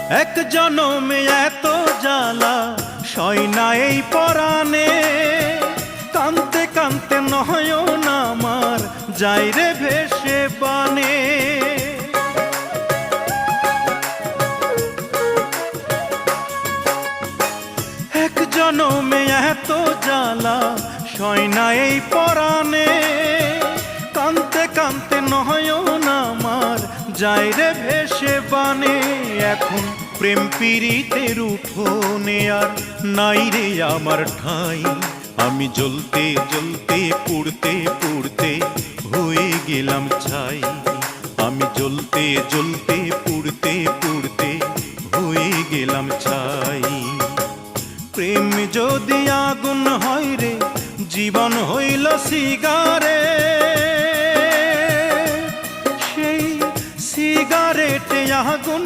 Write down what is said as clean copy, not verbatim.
এক জনমে এত জ্বালা সয় না এই পরাণে, কানতে কানতে নয়ন আমার যাই রে ভেসে বানে। এক জনমে এত জ্বালা সয় না এই পরাণে, কানতে কানতে নয়ন আমার যাই রে ভেসে বানে। এখন প্রেম পীড়িতের উঠোনে আর নাই রে আমার ঠাঁই, আমি জ্বলতে জ্বলতে পুড়তে পুড়তে হয়ে গেলাম ছাই। আমি জ্বলতে জ্বলতে পুড়তে পুড়তে হয়ে গেলাম ছাই। প্রেম যদি আগুন হয় রে জীবন হইল সিগারে, সেই সিগারেটে আগুন